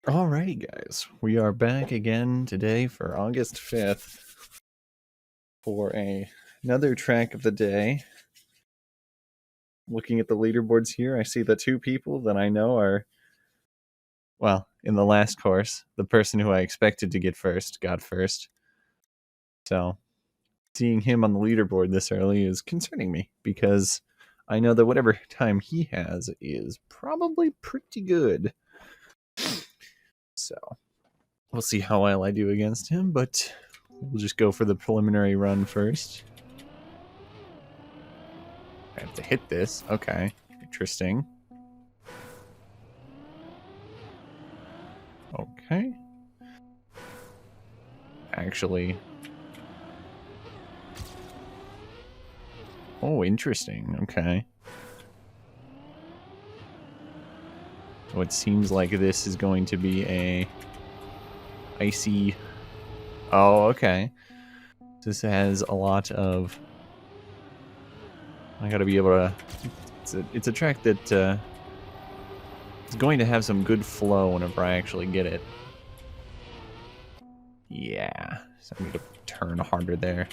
Alrighty, guys, we are back again today for August 5th for another track of the day. Looking at the leaderboards here, I see the two people that I know are, well, in the last course, the person who I expected to get first got first. So, seeing him on the leaderboard this early is concerning me because I know that whatever time he has is probably pretty good. So, we'll see how well I do against him, but we'll just go for the preliminary run first. I have to hit this. Okay. Interesting. Okay. Actually. Oh, interesting. Okay. So it seems like this is going to be a icy... Oh, okay. This has a lot of... I gotta be able to... It's a track that is going to have some good flow whenever I actually get it. Yeah. So I need to turn harder there.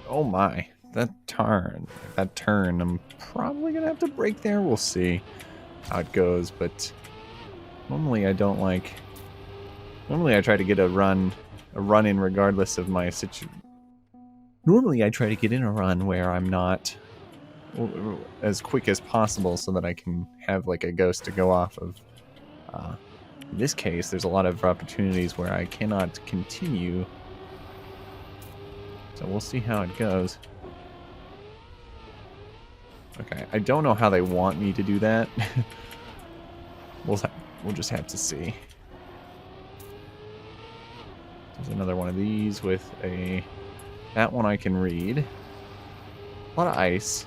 Oh my, that turn, I'm probably gonna have to brake there. We'll see how it goes, but normally I don't like, normally I try to get a run in regardless of my situation. Normally I try to get in a run where I'm not as quick as possible so that I can have like a ghost to go off of. In this case, there's a lot of opportunities where I cannot continue. So we'll see how it goes. Okay, I don't know how they want me to do that. We'll just have to see. There's another one of these with a... That one I can read. A lot of ice.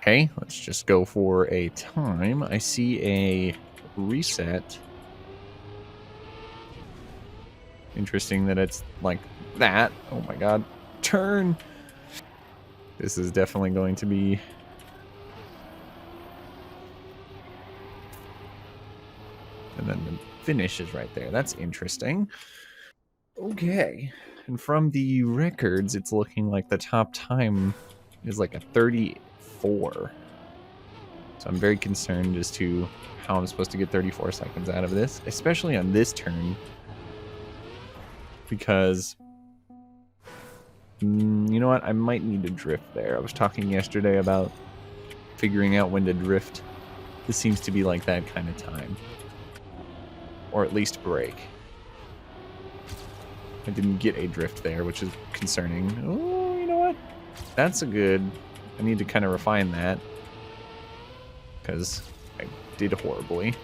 Okay, let's just go for a time. I see a reset. Interesting that it's like that. Oh my god. Turn! This is definitely going to be... And then the finish is right there. That's interesting. Okay. And from the records, it's looking like the top time is like a 34. So I'm very concerned as to how I'm supposed to get 34 seconds out of this, especially on this turn. Because, you know what? I might need to drift there. I was talking yesterday about figuring out when to drift. This seems to be like that kind of time. Or at least brake. I didn't get a drift there, which is concerning. Oh, you know what? That's a good... I need to kind of refine that. Because I did horribly.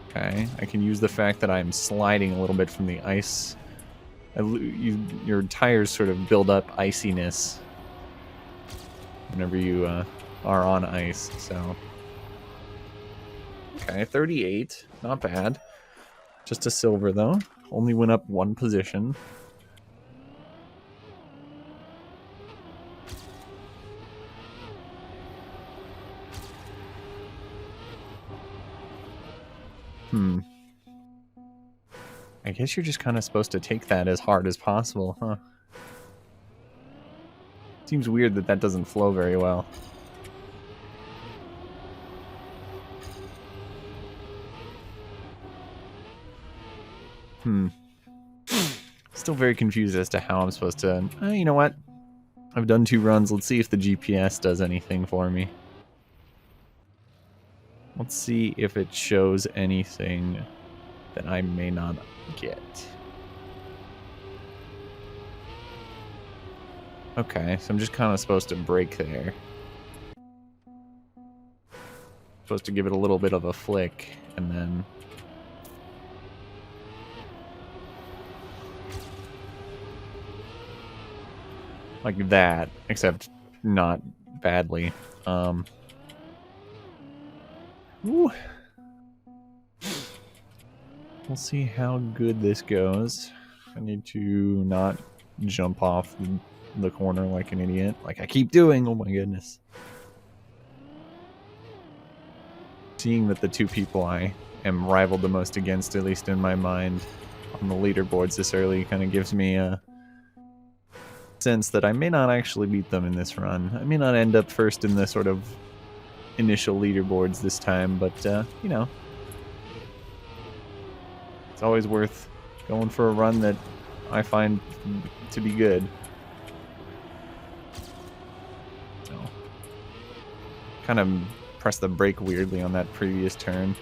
Okay, I can use the fact that I'm sliding a little bit from the ice. Your tires sort of build up iciness whenever you are on ice, so... Okay, 38. Not bad. Just a silver, though. Only went up one position. I guess you're just kind of supposed to take that as hard as possible, huh? Seems weird that that doesn't flow very well. Still very confused as to how I'm supposed to... you know what? I've done 2 runs. Let's see if the GPS does anything for me. Let's see if it shows anything that I may not get. Okay, so I'm just kind of supposed to brake there. Supposed to give it a little bit of a flick, and then... like that, except not badly. Woo. We'll see how good this goes. I need to not jump off the corner like an idiot, like I keep doing. Oh my goodness. Seeing that the two people I am rivaled the most against, at least in my mind, on the leaderboards this early, kind of gives me a sense that I may not actually beat them in this run. I may not end up first in the sort of initial leaderboards this time, but, you know, it's always worth going for a run that I find to be good. So, kind of pressed the brake weirdly on that previous turn.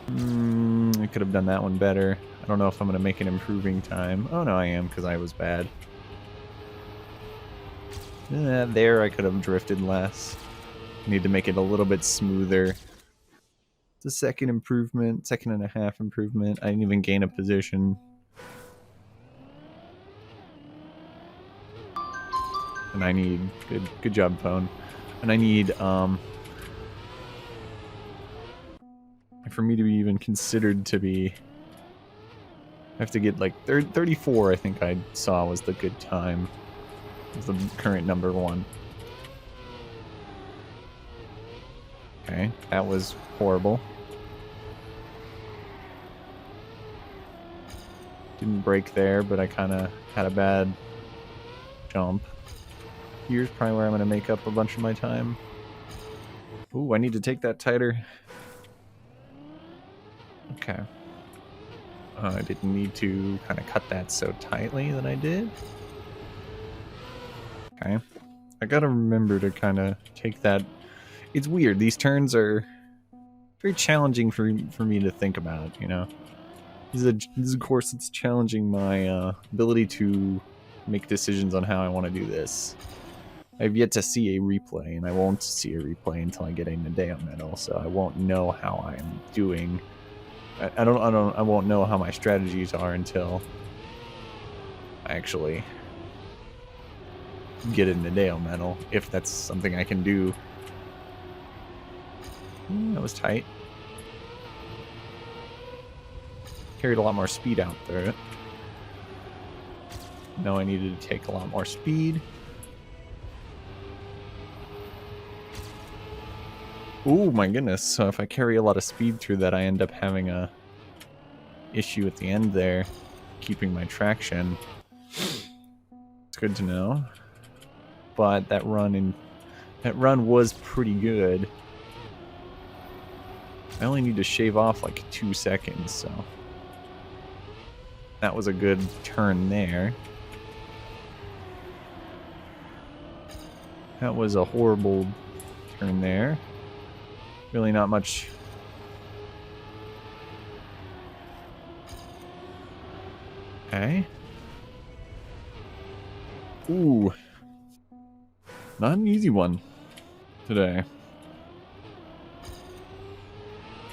I could have done that one better. I don't know if I'm going to make an improving time. Oh no, I am, because I was bad. There I could have drifted less. Need to make it a little bit smoother. It's a second improvement, second and a half improvement. I didn't even gain a position. And I need, good job, phone. And I need, for me to be even considered to be, I have to get like 34, I think I saw was the good time. Was the current number one. Okay, that was horrible. Didn't break there, but I kind of had a bad jump. Here's probably where I'm going to make up a bunch of my time. Ooh, I need to take that tighter. Okay. I didn't need to kind of cut that so tightly that I did. Okay. I gotta remember to kind of take that. It's weird. These turns are very challenging for me to think about, you know? This is a course that's challenging my ability to make decisions on how I want to do this. I've yet to see a replay, and I won't see a replay until I get a Nadeo medal, so I won't know how I'm doing. I won't know how my strategies are until I actually get a Nadeo medal, if that's something I can do. That was tight. Carried a lot more speed out there. No, I needed to take a lot more speed. Oh my goodness, so if I carry a lot of speed through that, I end up having a issue at the end there, keeping my traction. It's good to know. But that run was pretty good. I only need to shave off like 2 seconds, so that was a good turn there. That was a horrible turn there. Really not much. Okay. Ooh. Not an easy one today.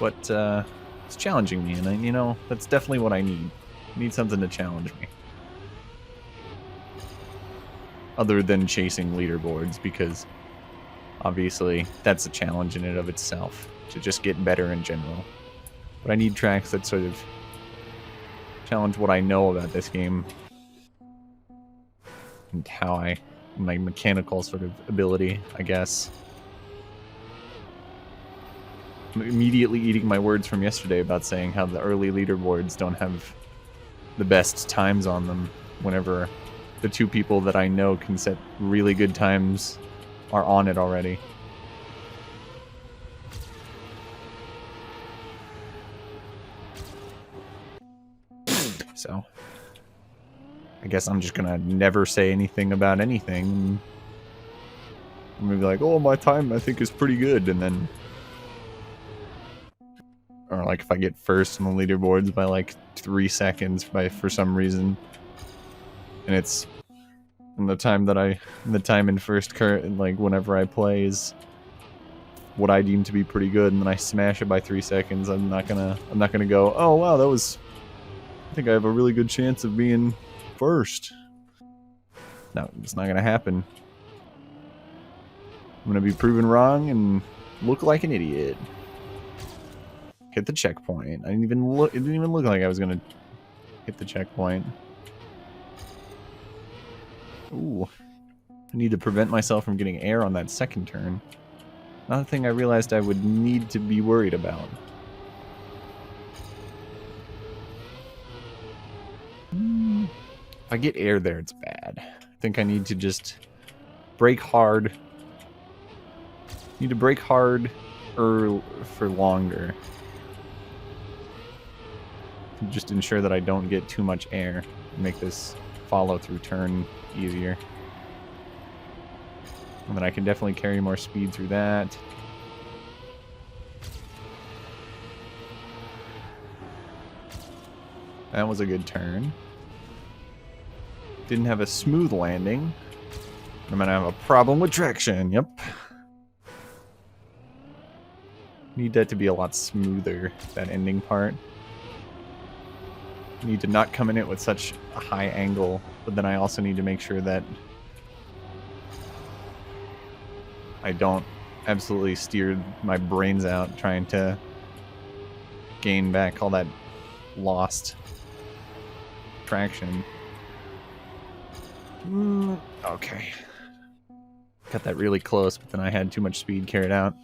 But it's challenging me, and you know, that's definitely what I need. I need something to challenge me. Other than chasing leaderboards, because obviously that's a challenge in and of itself, to just get better in general. But I need tracks that sort of challenge what I know about this game and how my mechanical sort of ability, I guess. I'm immediately eating my words from yesterday about saying how the early leaderboards don't have the best times on them, whenever the two people that I know can set really good times are on it already. So I guess I'm just gonna never say anything about anything. I'm gonna be like, oh, my time I think is pretty good, and then, or like if I get first on the leaderboards by like 3 seconds for some reason, and it's in the time in first current, like whenever I play is what I deem to be pretty good, and then I smash it by 3 seconds, I'm not gonna go, oh wow, I think I have a really good chance of being first. No, it's not gonna happen. I'm gonna be proven wrong and look like an idiot. Hit the checkpoint. It didn't even look like I was gonna hit the checkpoint. Ooh. I need to prevent myself from getting air on that second turn. Another thing I realized I would need to be worried about. If I get air there, it's bad. I think I need to just brake hard. Need to brake hard for longer. To just ensure that I don't get too much air. Make this follow-through turn easier. And then I can definitely carry more speed through that. That was a good turn. Didn't have a smooth landing. I'm gonna have a problem with traction, yep. Need that to be a lot smoother, that ending part. Need to not come in it with such a high angle, but then I also need to make sure that I don't absolutely steer my brains out trying to gain back all that lost traction. Okay. Got that really close, but then I had too much speed carried out.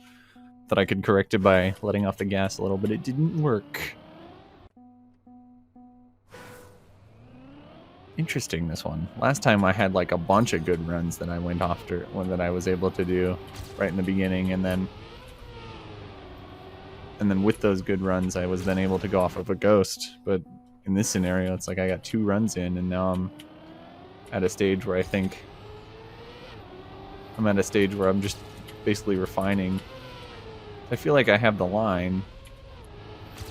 Thought I could correct it by letting off the gas a little, but it didn't work. Interesting, this one. Last time I had like a bunch of good runs that I went after, one that I was able to do right in the beginning, and then with those good runs I was then able to go off of a ghost. But in this scenario, it's like I got 2 runs in, and now I'm at a stage where I think I'm just basically refining. I feel like I have the line,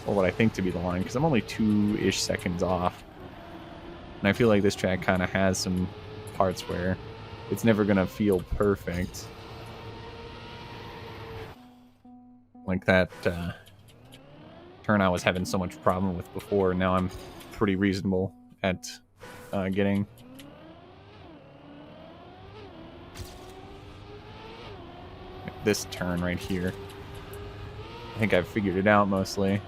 or what I think to be the line, because I'm only 2-ish seconds off. And I feel like this track kind of has some parts where it's never going to feel perfect. Like that turn I was having so much problem with before, now I'm pretty reasonable at getting. This turn right here. I think I've figured it out mostly.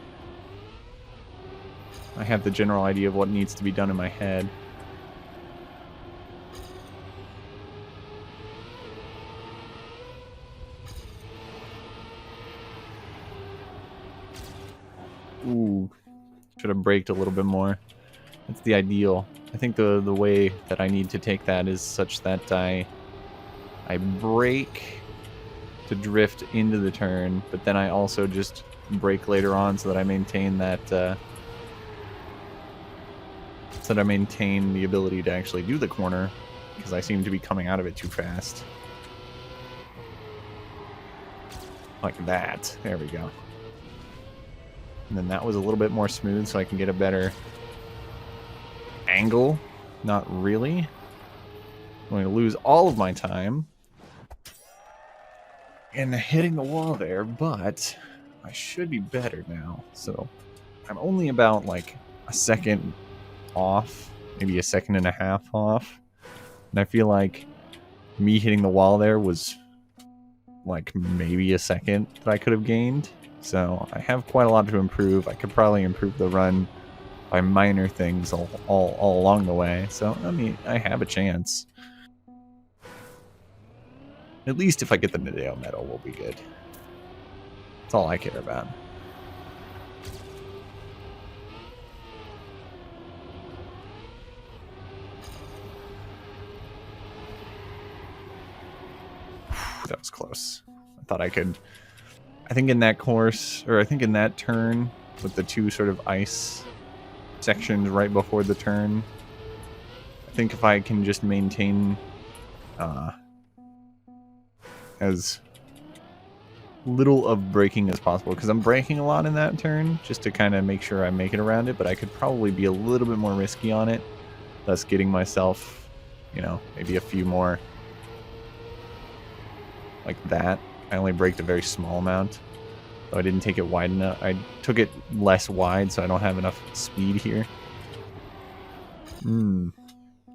I have the general idea of what needs to be done in my head. Ooh, should have braked a little bit more. That's the ideal. I think the way that I need to take that is such that I brake to drift into the turn, but then I also just brake later on so that I maintain that so that I maintain the ability to actually do the corner, because I seem to be coming out of it too fast. Like that. There we go. And then that was a little bit more smooth so I can get a better angle. Not really. I'm going to lose all of my time in hitting the wall there, but I should be better now. So I'm only about like a second off, maybe a second and a half off. And I feel like me hitting the wall there was like maybe a second that I could have gained. So I have quite a lot to improve. I could probably improve the run by minor things all along the way. So, I mean, I have a chance. At least if I get the Nadeo medal, we'll be good. That's all I care about. That was close. I thought I could... I think in that course, or I think in that turn, with the 2 sort of ice sections right before the turn, I think if I can just maintain as little of braking as possible, because I'm braking a lot in that turn, just to kind of make sure I make it around it, but I could probably be a little bit more risky on it, thus getting myself, you know, maybe a few more like that. I only braked a very small amount, so I didn't take it wide enough. I took it less wide, so I don't have enough speed here.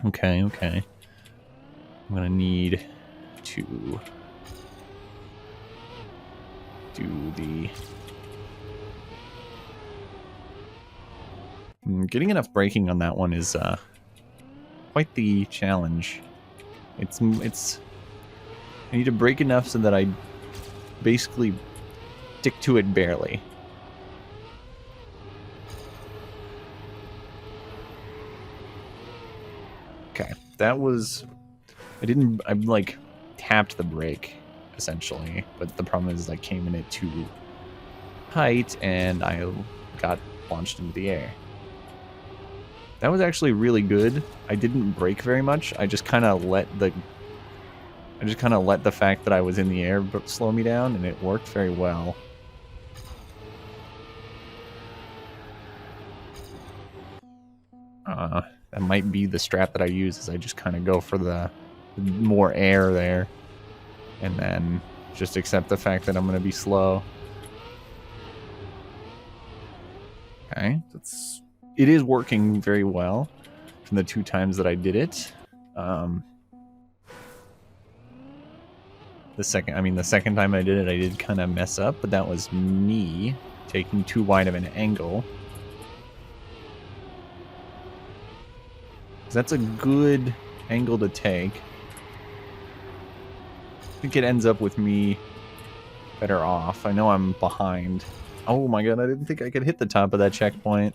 Okay, okay. I'm gonna need to do the Getting enough braking on that one is quite the challenge. It's I need to brake enough so that I basically stick to it barely. Okay, that was... I like tapped the brake essentially, but the problem is I came in at too height and I got launched into the air. That was actually really good. I didn't brake very much. I just kind of let the fact that I was in the air slow me down, and it worked very well. That might be the strat that I use, is I just kind of go for the more air there, and then just accept the fact that I'm going to be slow. Okay, it is working very well from the 2 times that I did it. The second time I did it, I did kind of mess up, but that was me taking too wide of an angle. That's a good angle to take. I think it ends up with me better off. I know I'm behind. Oh my god, I didn't think I could hit the top of that checkpoint.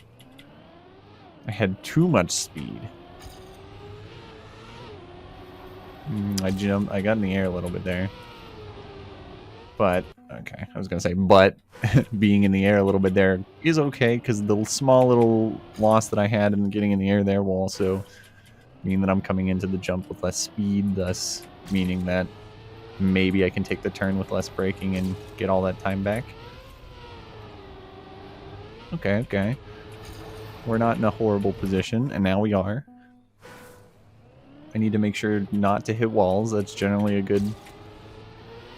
I had too much speed. I got in the air a little bit there. But, okay, I was gonna say, but being in the air a little bit there is okay, because the small little loss that I had in getting in the air there will also mean that I'm coming into the jump with less speed, thus meaning that maybe I can take the turn with less braking and get all that time back. Okay. We're not in a horrible position, and now we are. I need to make sure not to hit walls. That's generally a good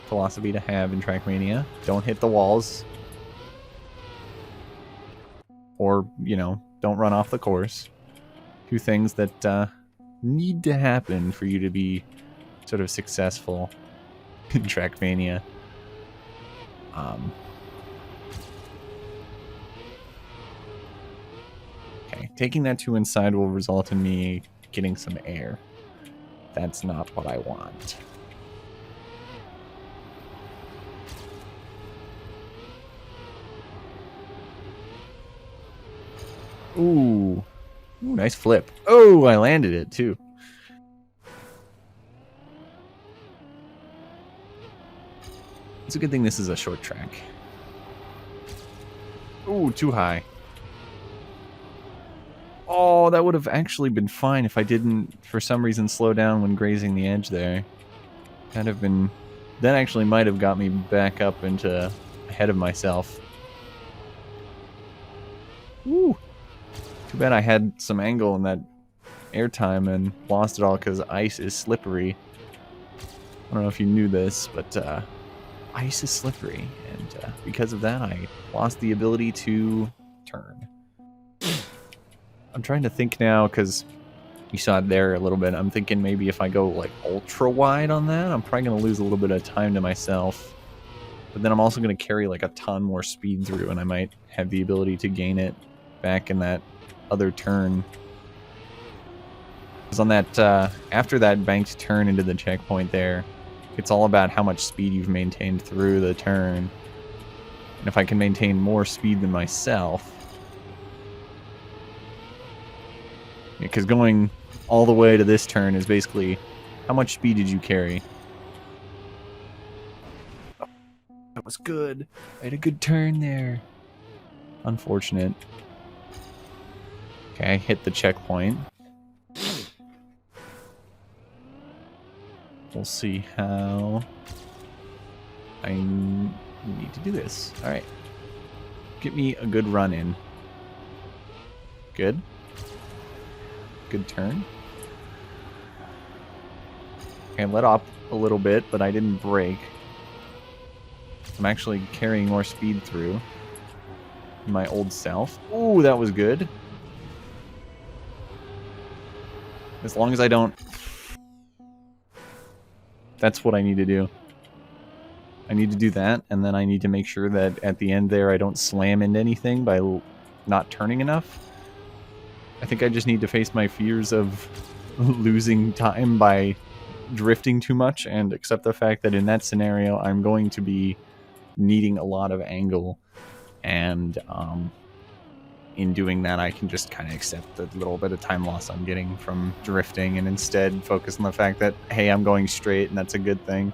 philosophy to have in Trackmania. Don't hit the walls. Or, you know, don't run off the course. 2 things that need to happen for you to be sort of successful in Trackmania. Okay, taking that 2 inside will result in me getting some air. That's not what I want. Ooh, nice flip. Oh, I landed it too. It's a good thing this is a short track. Ooh, too high. Oh, that would have actually been fine if I didn't, for some reason, slow down when grazing the edge there. That'd have been... That actually might have got me back up into ahead of myself. Woo! Too bad I had some angle in that airtime and lost it all because ice is slippery. I don't know if you knew this, but ice is slippery, and because of that, I lost the ability to turn. I'm trying to think now, because you saw it there a little bit. I'm thinking maybe if I go like ultra wide on that, I'm probably going to lose a little bit of time to myself. But then I'm also going to carry like a ton more speed through, and I might have the ability to gain it back in that other turn. Because on that, after that banked turn into the checkpoint there, it's all about how much speed you've maintained through the turn. And if I can maintain more speed than myself... Because going all the way to this turn is basically, how much speed did you carry? Oh, that was good. I had a good turn there. Unfortunate. Okay, I hit the checkpoint. We'll see how I need to do this. Alright. Get me a good run in. Good. Good turn. Okay, let up a little bit, but I didn't brake. I'm actually carrying more speed through my old self. Ooh, that was good. As long as I don't... That's what I need to do. I need to do that, and then I need to make sure that at the end there I don't slam into anything by not turning enough. I think I just need to face my fears of losing time by drifting too much and accept the fact that in that scenario I'm going to be needing a lot of angle, and in doing that I can just kind of accept the little bit of time loss I'm getting from drifting and instead focus on the fact that, hey, I'm going straight and that's a good thing.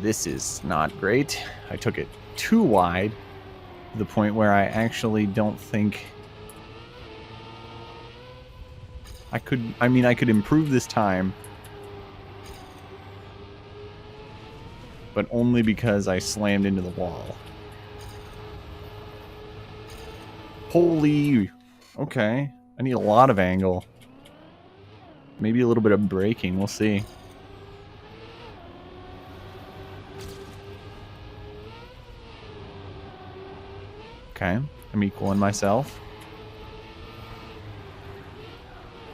This is not great. I took it too wide to the point where I actually don't think I could. I mean, I could improve this time, but only because I slammed into the wall. Holy... Okay. I need a lot of angle. Maybe a little bit of braking. We'll see. Okay. I'm equaling myself.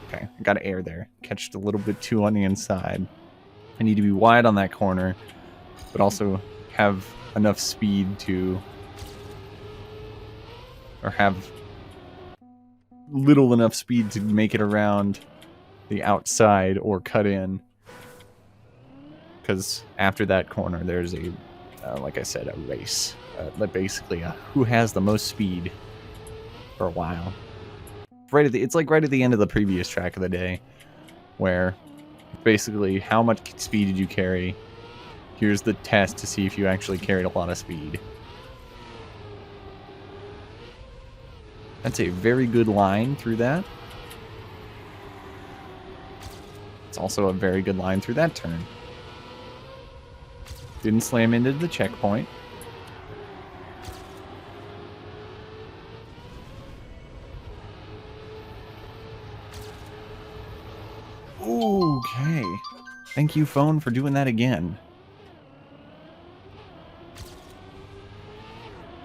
Okay. I got air there. Catched a little bit too on the inside. I need to be wide on that corner, but also have enough speed to... or have little enough speed to make it around the outside or cut in. Because after that corner, there's a, like I said, a race. Like basically who has the most speed for a while. It's like right at the end of the previous track of the day, where basically how much speed did you carry? Here's the test to see if you actually carried a lot of speed. That's a very good line through that. It's also a very good line through that turn. Didn't slam into the checkpoint. Okay. Thank you, phone, for doing that again.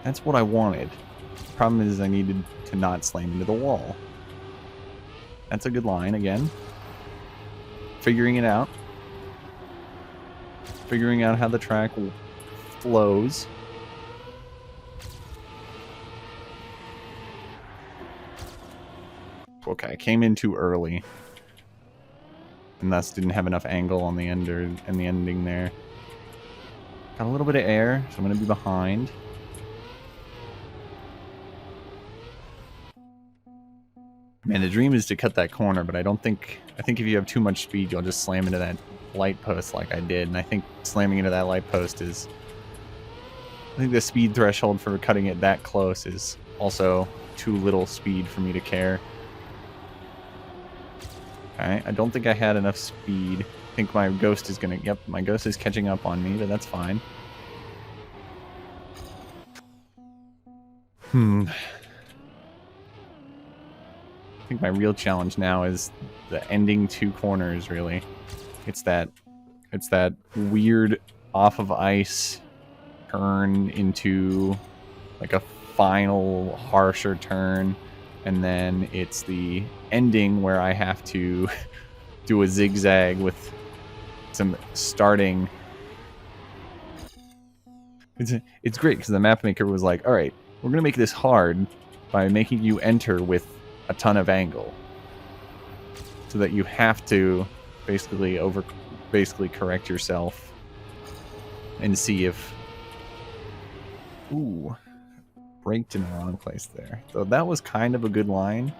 That's what I wanted. The problem is I needed to not slam into the wall. That's a good line again. Figuring it out. Figuring out how the track flows. Okay, I came in too early. And thus didn't have enough angle on the ender and the ending there. Got a little bit of air, so I'm going to be behind. Man, the dream is to cut that corner, but I think if you have too much speed, you'll just slam into that light post like I did. And I think slamming into that light post is... I think the speed threshold for cutting it that close is also too little speed for me to care. Okay, I don't think I had enough speed. I think my ghost is gonna... Yep, my ghost is catching up on me, but that's fine. I think my real challenge now is the ending two corners, really. It's that weird off of ice turn into like a final harsher turn, and then it's the ending where I have to do a zigzag with some starting. It's great because the map maker was like, all right, we're gonna make this hard by making you enter with a ton of angle, so that you have to basically correct yourself and see if... Ooh, braked in the wrong place there. So that was kind of a good line.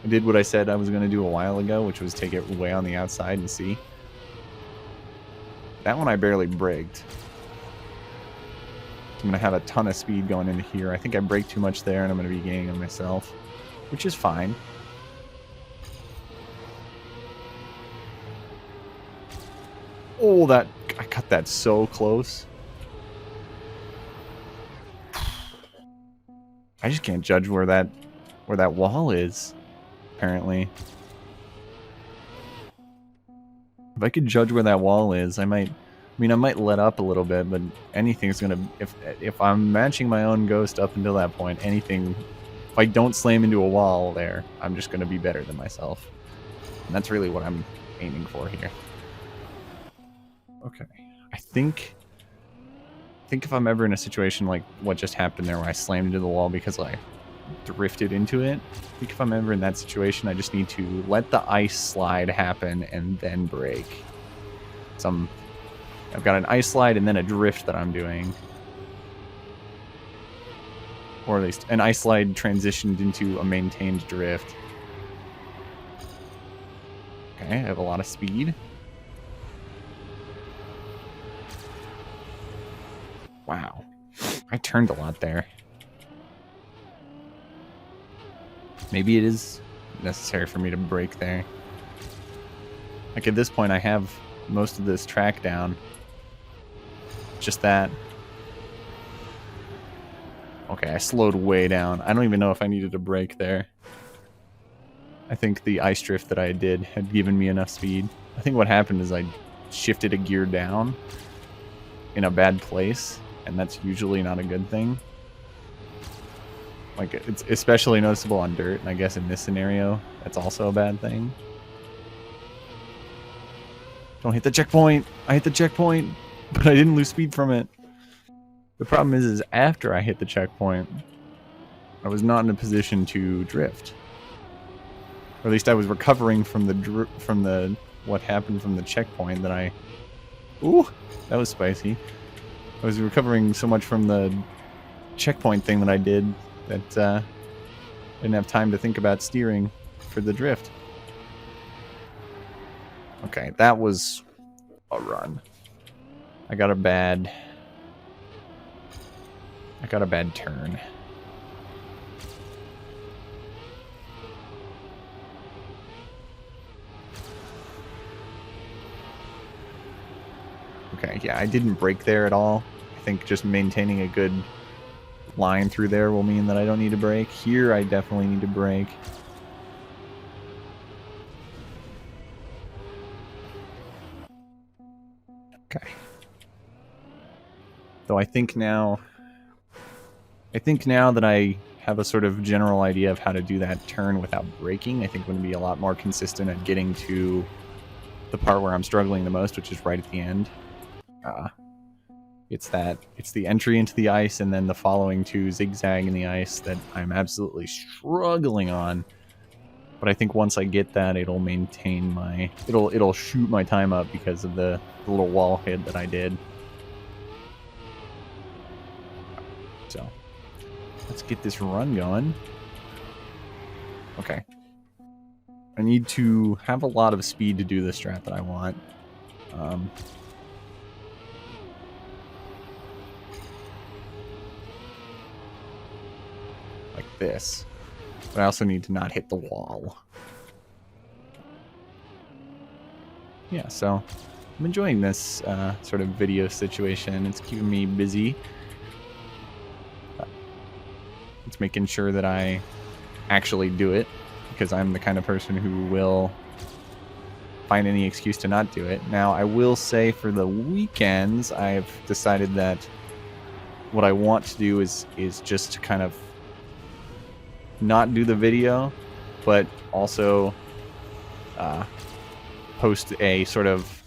I did what I said I was going to do a while ago, which was take it way on the outside and see. That one I barely braked. I'm going to have a ton of speed going into here. I think I braked too much there, and I'm going to be gaining on myself, which is fine. Oh, I cut that so close. I just can't judge where that wall is, apparently. If I could judge where that wall is, I might let up a little bit, but anything's gonna... If I'm matching my own ghost up until that point, anything... If I don't slam into a wall there, I'm just gonna be better than myself. And that's really what I'm aiming for here. Okay. I think if I'm ever in a situation like what just happened there, where I slammed into the wall because I drifted into it. I think if I'm ever in that situation, I just need to let the ice slide happen and then brake. So I've got an ice slide and then a drift that I'm doing. Or at least an ice slide transitioned into a maintained drift. Okay, I have a lot of speed. Wow. I turned a lot there. Maybe it is necessary for me to brake there. Like at this point, I have most of this track down. Just that. Okay, I slowed way down. I don't even know if I needed a brake there. I think the ice drift that I did had given me enough speed. I think what happened is I shifted a gear down in a bad place, and that's usually not a good thing. Like, it's especially noticeable on dirt, and I guess in this scenario, that's also a bad thing. Don't hit the checkpoint! I hit the checkpoint, but I didn't lose speed from it. The problem is after I hit the checkpoint, I was not in a position to drift. Or at least I was recovering from the what happened from the checkpoint that I... Ooh, that was spicy. I was recovering so much from the checkpoint thing that I did that I didn't have time to think about steering for the drift. Okay, that was a run. I got a bad turn. Okay, yeah, I didn't brake there at all. I think just maintaining a good line through there will mean that I don't need to brake. Here, I definitely need to brake. Okay. Though I think now that I have a sort of general idea of how to do that turn without braking, I think I'm going to be a lot more consistent at getting to the part where I'm struggling the most, which is right at the end. It's the entry into the ice and then the following two zigzag in the ice that I'm absolutely struggling on. But I think once I get that, it'll maintain my... It'll shoot my time up because of the little wall hit that I did. So, let's get this run going. Okay. I need to have a lot of speed to do the strat that I want. Like this. But I also need to not hit the wall. Yeah, so I'm enjoying this sort of video situation. It's keeping me busy. It's making sure that I actually do it, because I'm the kind of person who will find any excuse to not do it. Now, I will say for the weekends, I've decided that what I want to do is just to kind of not do the video, but also post a sort of,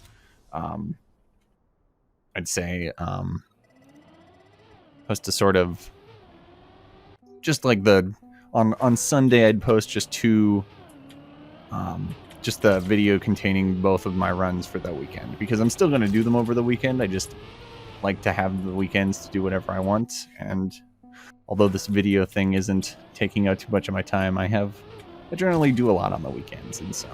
I'd say, post a sort of, just like on Sunday I'd post just two, just the video containing both of my runs for the weekend, because I'm still going to do them over the weekend. I just like to have the weekends to do whatever I want, and although this video thing isn't taking out too much of my time, I generally do a lot on the weekends, and so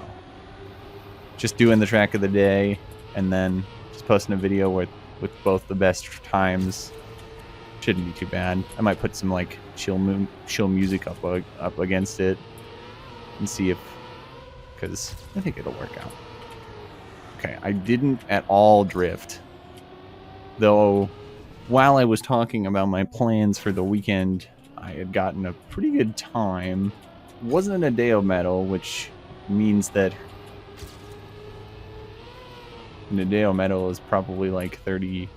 just doing the track of the day and then just posting a video with both the best times shouldn't be too bad. I might put some like chill music up against it and see if, because I think it'll work out. Okay, I didn't at all drift, though. While I was talking about my plans for the weekend, I had gotten a pretty good time. It wasn't a Deo medal, which means that the Deo medal is probably like 32,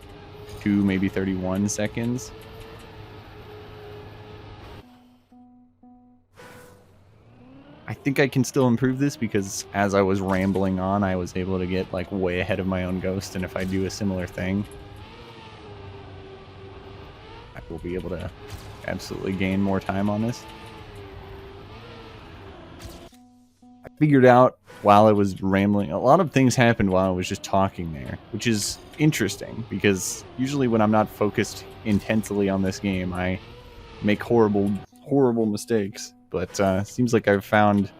maybe 31 seconds. I think I can still improve this, because as I was rambling on, I was able to get like way ahead of my own ghost, and if I do a similar thing, I will be able to absolutely gain more time on this. I figured out while I was rambling, a lot of things happened while I was just talking there, which is interesting because usually when I'm not focused intensely on this game, I make horrible mistakes. But seems like I've found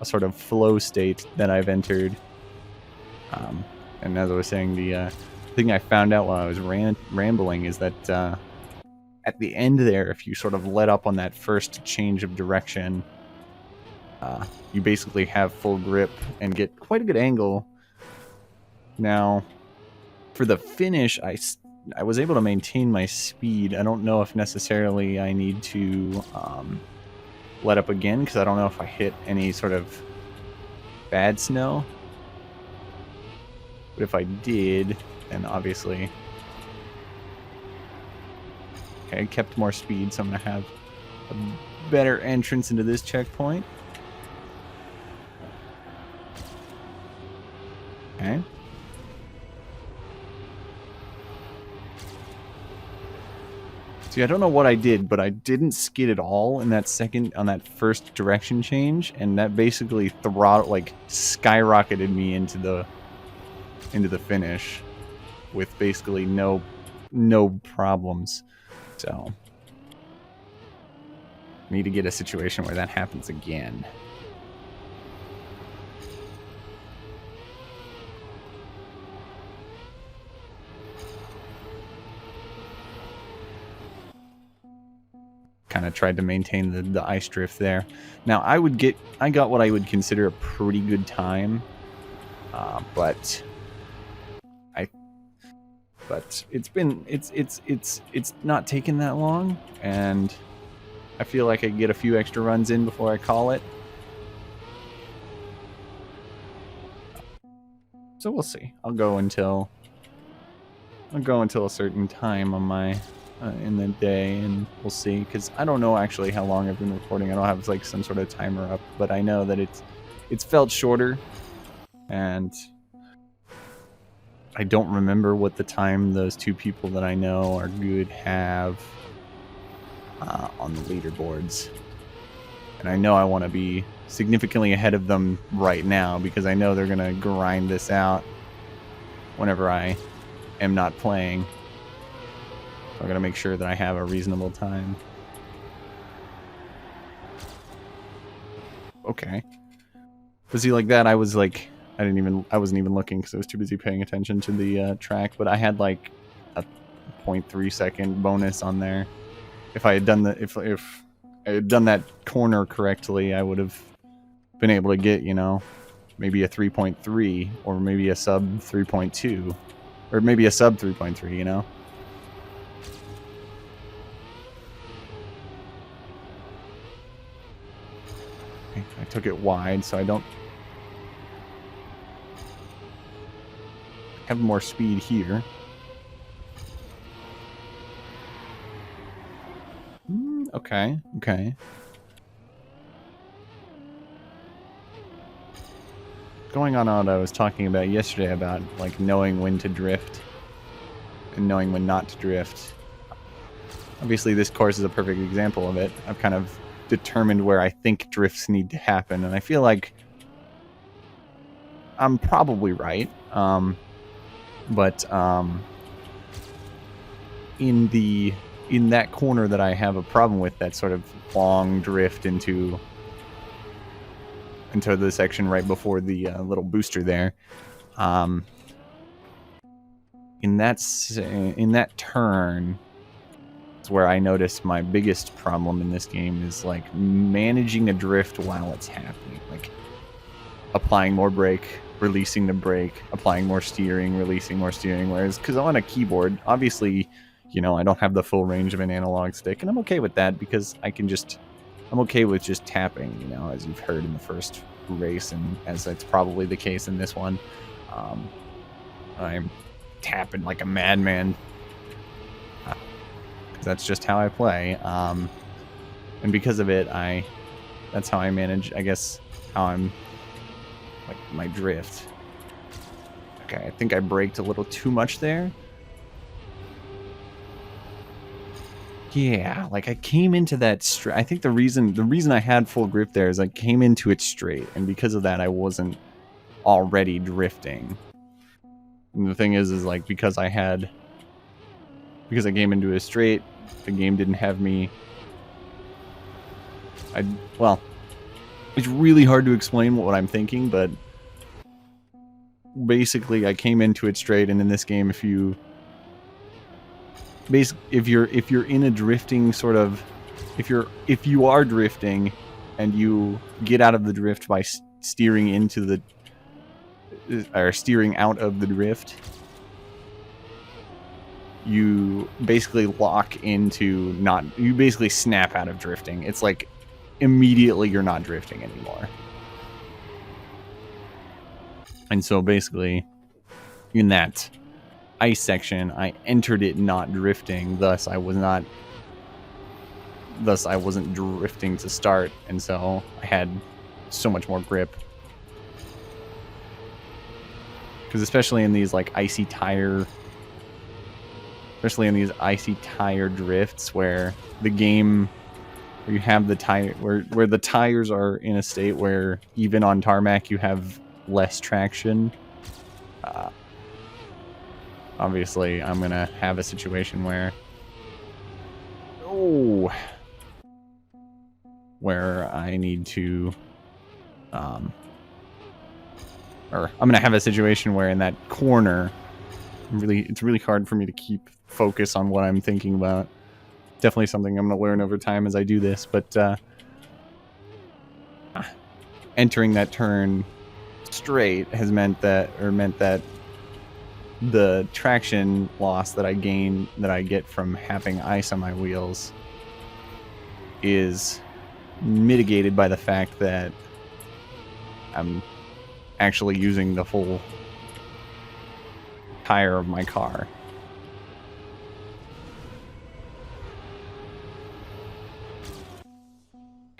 a sort of flow state that I've entered. And as I was saying, the thing I found out while I was rambling is that at the end there, if you sort of let up on that first change of direction, you basically have full grip and get quite a good angle. Now, for the finish, I was able to maintain my speed. I don't know if necessarily I need to let up again, because I don't know if I hit any sort of bad snow. But if I did, then obviously... Okay, I kept more speed, so I'm going to have a better entrance into this checkpoint. Okay. See, I don't know what I did, but I didn't skid at all in that on that first direction change, and that basically skyrocketed me into the finish with basically no problems. So I need to get a situation where that happens again. Kind of tried to maintain the ice drift there. Now I got what I would consider a pretty good time, but it's not taken that long, and I feel like I get a few extra runs in before I call it. So we'll see. I'll go until a certain time on my in the day, and we'll see, because I don't know actually how long I've been recording. I don't have like some sort of timer up, but I know that it's felt shorter, and I don't remember what the time those two people that I know are good have on the leaderboards. And I know I want to be significantly ahead of them right now, because I know they're going to grind this out whenever I am not playing. So I'm going to make sure that I have a reasonable time. Okay. But see, like that, I wasn't even looking because I was too busy paying attention to the track, but I had like a 0.3 second bonus on there. If I had done if I had done that corner correctly, I would have been able to get, maybe a 3.3 or maybe a sub 3.2 or maybe a sub 3.3, I took it wide so I don't have more speed here. Okay. Going on what I was talking about yesterday about like knowing when to drift and knowing when not to drift. Obviously this course is a perfect example of it. I've kind of determined where I think drifts need to happen, and I feel like I'm probably right. But in that corner that I have a problem with, that sort of long drift into the section right before the little booster there, in that turn is where I notice my biggest problem in this game is like managing a drift while it's happening, like applying more brake, releasing the brake, applying more steering, releasing more steering. Whereas, because on a keyboard, obviously, I don't have the full range of an analog stick, and I'm okay with that because I'm okay with just tapping, as you've heard in the first race, and as that's probably the case in this one. I'm tapping like a madman. That's just how I play. And because of it, that's how I manage, I guess, how I'm like my drift. Okay, I think I braked a little too much there. Yeah, like I came into that straight. I think the reason I had full grip there is I came into it straight, and because of that, I wasn't already drifting. And the thing is like because I came into it straight, the game didn't have me. Well, it's really hard to explain what I'm thinking, but basically I came into it straight, and in this game, if you're in a drifting sort of, if you are drifting and you get out of the drift by steering out of the drift, you basically lock into you basically snap out of drifting. It's like immediately you're not drifting anymore. And so basically in that ice section, I entered it not drifting, thus I wasn't drifting to start, and so I had so much more grip. Because especially in these like icy tire drifts where the game, where you have the tire, where the tires are in a state where even on tarmac you have less traction. Obviously, I'm gonna have a situation where I need to, or I'm gonna have a situation where in that corner, it's really hard for me to keep focus on what I'm thinking about. Definitely something I'm gonna learn over time as I do this, but entering that turn straight has meant that the traction loss that I get from having ice on my wheels is mitigated by the fact that I'm actually using the full tire of my car.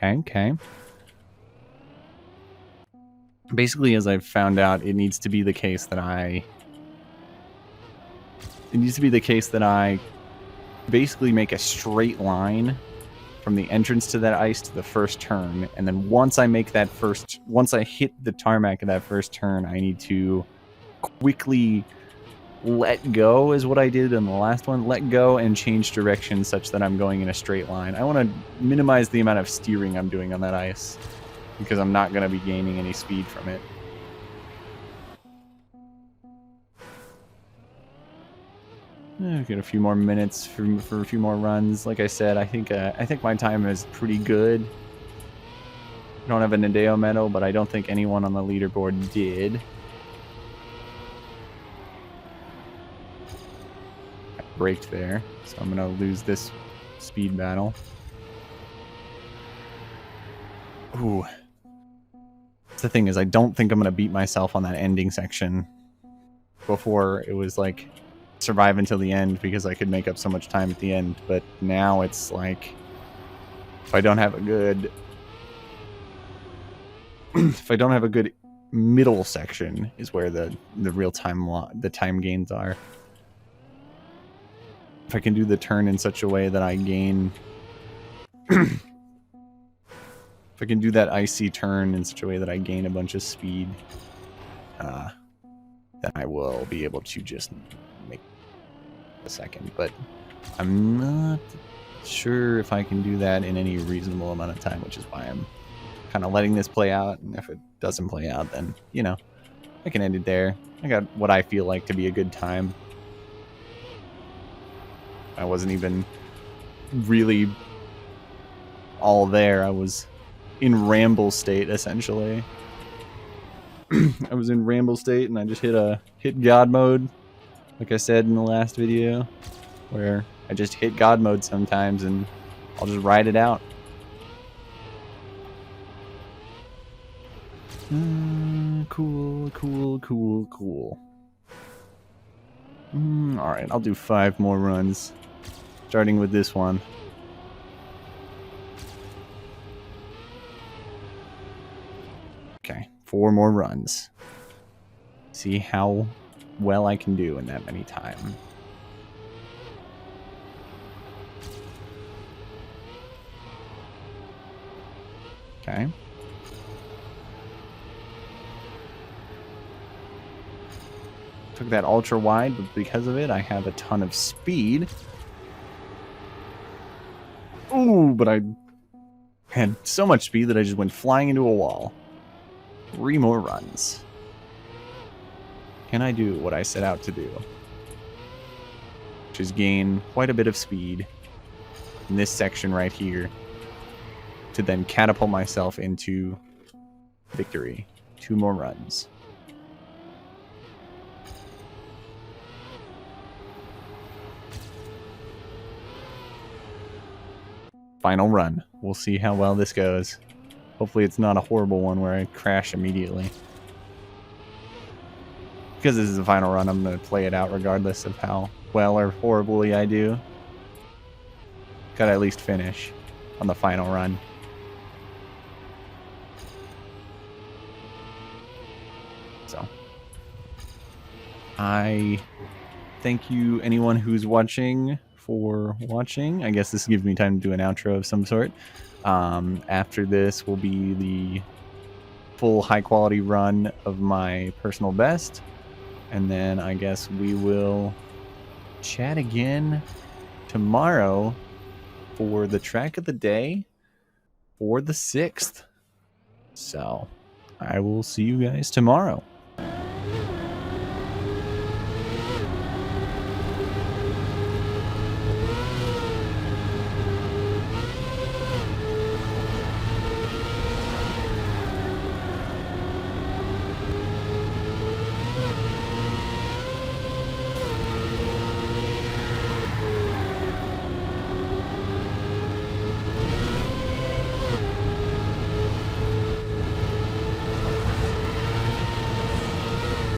Okay. Basically, as I've found out, it needs to be the case that I basically make a straight line from the entrance to that ice to the first turn, and then once I hit the tarmac of that first turn, I need to quickly let go, is what I did in the last one. Let go and change direction such that I'm going in a straight line. I want to minimize the amount of steering I'm doing on that ice, because I'm not going to be gaining any speed from it. Get a few more minutes for a few more runs. Like I said, I think my time is pretty good. I don't have a Nadeo medal, but I don't think anyone on the leaderboard did. I braked there, so I'm gonna lose this speed battle. Ooh. The thing is, I don't think I'm gonna beat myself on that ending section. Before, it was like survive until the end because I could make up so much time at the end, but now it's like if I don't have a good middle section is where the real time time gains are. If I can do the turn in such a way that I gain if I can do that icy turn in such a way that I gain a bunch of speed, then I will be able to just make a second. But I'm not sure if I can do that in any reasonable amount of time, which is why I'm kind of letting this play out. And if it doesn't play out, then, you know, I can end it there. I got what I feel like to be a good time. I wasn't even really all there. I was in ramble state, essentially. I was in ramble state, and I just hit God mode, like I said in the last video, where I just hit God mode sometimes, and I'll just ride it out. Cool. Alright, I'll do 5 more runs, starting with this one. Okay, 4 more runs. See how well I can do in that many time. Okay. Took that ultra wide, but because of it, I have a ton of speed. Ooh, but I had so much speed that I just went flying into a wall. 3 more runs. Can I do what I set out to do? Which is gain quite a bit of speed in this section right here to then catapult myself into victory. 2 more runs. Final run. We'll see how well this goes. Hopefully it's not a horrible one where I crash immediately. Because this is the final run, I'm going to play it out regardless of how well or horribly I do. Gotta at least finish on the final run. So, I thank you anyone who's watching for watching. I guess this gives me time to do an outro of some sort. After this will be the full high quality run of my personal best. And then I guess we will chat again tomorrow for the track of the day for the 6th. So I will see you guys tomorrow.